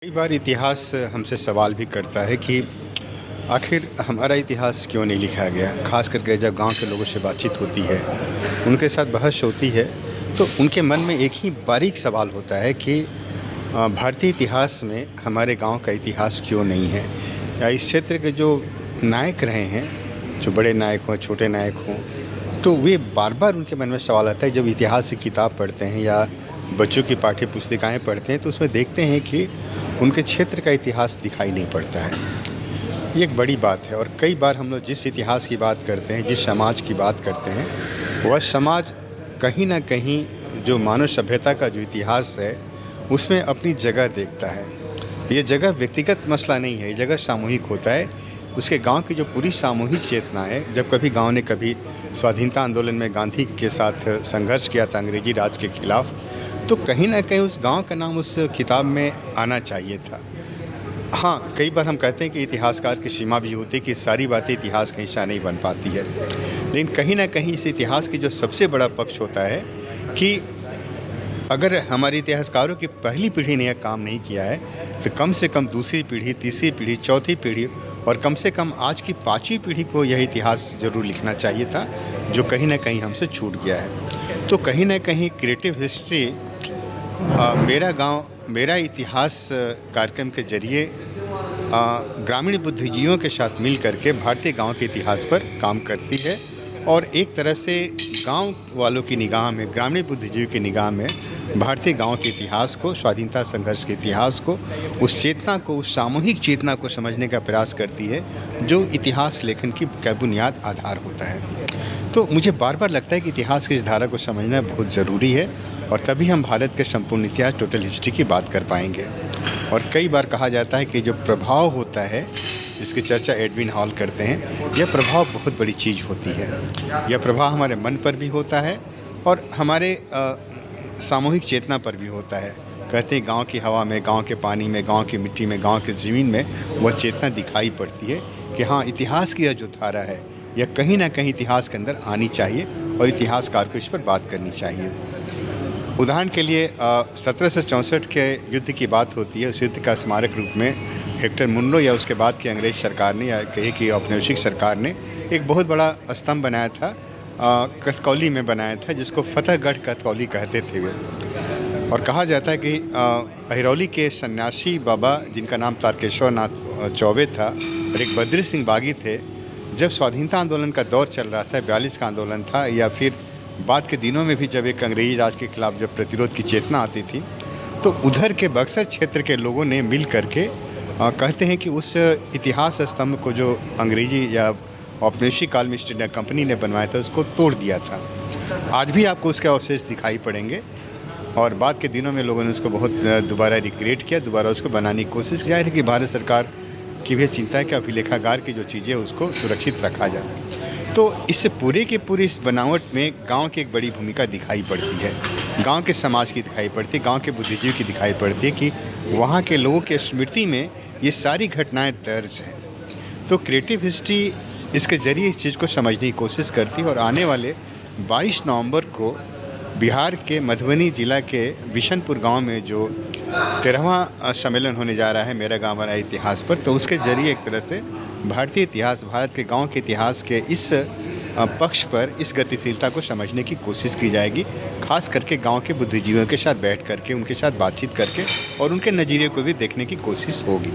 कई बार इतिहास हमसे सवाल भी करता है कि आखिर हमारा इतिहास क्यों नहीं लिखा गया। ख़ास करके जब गांव के लोगों से बातचीत होती है, उनके साथ बहस होती है, तो उनके मन में एक ही बारीक सवाल होता है कि भारतीय इतिहास में हमारे गांव का इतिहास क्यों नहीं है, या इस क्षेत्र के जो नायक रहे हैं, जो बड़े नायक हों, छोटे नायक हों, तो वे बार-बार उनके मन में सवाल आता है। जब इतिहास की किताब पढ़ते हैं या बच्चों की पाठ्य पुस्तिकाएँ पढ़ते हैं, तो उसमें देखते हैं कि उनके क्षेत्र का इतिहास दिखाई नहीं पड़ता है। ये एक बड़ी बात है और कई बार हम लोग जिस इतिहास की बात करते हैं, जिस समाज की बात करते हैं, वह समाज कहीं न कहीं जो मानव सभ्यता का जो इतिहास है, उसमें अपनी जगह देखता है। ये जगह व्यक्तिगत मसला नहीं है, ये जगह सामूहिक होता है। उसके गाँव की जो पूरी सामूहिक चेतना है, जब कभी गाँव ने कभी स्वाधीनता आंदोलन में गांधी के साथ संघर्ष किया था अंग्रेजी राज के खिलाफ, तो कहीं न कहीं उस गाँव का नाम उस किताब में आना चाहिए था। हाँ, कई बार हम कहते हैं कि इतिहासकार की सीमा भी होती है कि सारी बातें इतिहास का हिस्सा नहीं बन पाती है। लेकिन कहीं न कहीं इस इतिहास की जो सबसे बड़ा पक्ष होता है कि अगर हमारे इतिहासकारों की पहली पीढ़ी ने यह काम नहीं किया है, तो कम से कम दूसरी पीढ़ी, तीसरी पीढ़ी, चौथी पीढ़ी और कम से कम आज की पाँचवीं पीढ़ी को यह इतिहास ज़रूर लिखना चाहिए था, जो कहीं न कहीं हमसे छूट गया है। तो कहीं न कहीं क्रिएटिव हिस्ट्री मेरा गाँव मेरा इतिहास कार्यक्रम के ज़रिए ग्रामीण बुद्धिजीवियों के साथ मिल कर के भारतीय गाँव के इतिहास पर काम करती है और एक तरह से गाँव वालों की निगाह में, ग्रामीण बुद्धिजीवी की निगाह में भारतीय गाँव के इतिहास को, स्वाधीनता संघर्ष के इतिहास को, उस चेतना को, उस सामूहिक चेतना को समझने का प्रयास करती है, जो इतिहास लेखन की बुनियाद आधार होता है। तो मुझे बार-बार लगता है कि इतिहास की इस धारा को समझना बहुत ज़रूरी है और तभी हम भारत के संपूर्ण इतिहास, टोटल हिस्ट्री की बात कर पाएंगे। और कई बार कहा जाता है कि जो प्रभाव होता है, जिसकी चर्चा एडविन हॉल करते हैं, यह प्रभाव बहुत बड़ी चीज़ होती है। यह प्रभाव हमारे मन पर भी होता है और हमारे सामूहिक चेतना पर भी होता है। कहते हैं गाँव की हवा में, गाँव के पानी में, गाँव की मिट्टी में, गाँव की ज़मीन में वह चेतना दिखाई पड़ती है कि हाँ, इतिहास की यह जो धारा है, यह कहीं न कहीं इतिहास के अंदर आनी चाहिए और इतिहासकार को इस पर बात करनी चाहिए। उदाहरण के लिए 1764 के युद्ध की बात होती है। उस युद्ध का स्मारक रूप में हेक्टर मुनरो या उसके बाद की अंग्रेज सरकार ने, या कहिए कि औपनिवेशिक सरकार ने, एक बहुत बड़ा स्तंभ बनाया था, कथकौली में बनाया था, जिसको फतेहगढ़ कथकौली कहते थे वे। और कहा जाता है कि अहिरौली के सन्यासी बाबा, जिनका नाम तारकेश्वर नाथ चौबे था, और एक बद्री सिंह बागी थे, जब स्वाधीनता आंदोलन का दौर चल रहा था, 42 का आंदोलन था, या फिर बाद के दिनों में भी जब एक अंग्रेजी राज के खिलाफ जब प्रतिरोध की चेतना आती थी, तो उधर के बक्सर क्षेत्र के लोगों ने मिल करके कहते हैं कि उस इतिहास स्तंभ को जो अंग्रेजी या औपनिवेशिक काल में ईस्ट इंडिया कंपनी ने बनवाया था, उसको तोड़ दिया था। आज भी आपको उसके अवशेष दिखाई पड़ेंगे और बाद के दिनों में लोगों ने उसको बहुत दोबारा रिक्रिएट किया, दोबारा उसको बनाने की कोशिश की। जाहिर है कि भारत सरकार की भी चिंता है कि अभिलेखागार की जो चीज़ें उसको सुरक्षित रखा जाए। तो इस पूरे के पूरे इस बनावट में गांव की एक बड़ी भूमिका दिखाई पड़ती है, गांव के समाज की दिखाई पड़ती है, गांव के बुद्धिजीवी की दिखाई पड़ती है कि वहाँ के लोगों के स्मृति में ये सारी घटनाएं दर्ज हैं। तो क्रिएटिव हिस्ट्री इसके ज़रिए इस चीज़ को समझने की कोशिश करती है और आने वाले 22 नवंबर को बिहार के मधुबनी जिला के बिशनपुर गाँव में जो 13वां सम्मेलन होने जा रहा है, मेरा गाँव मेरा इतिहास पर, तो उसके ज़रिए एक तरह से भारतीय इतिहास, भारत के गांव के इतिहास के इस पक्ष पर, इस गतिशीलता को समझने की कोशिश की जाएगी, खास करके गांव के बुद्धिजीवियों के साथ बैठ करके, उनके साथ बातचीत करके और उनके नज़रिए को भी देखने की कोशिश होगी।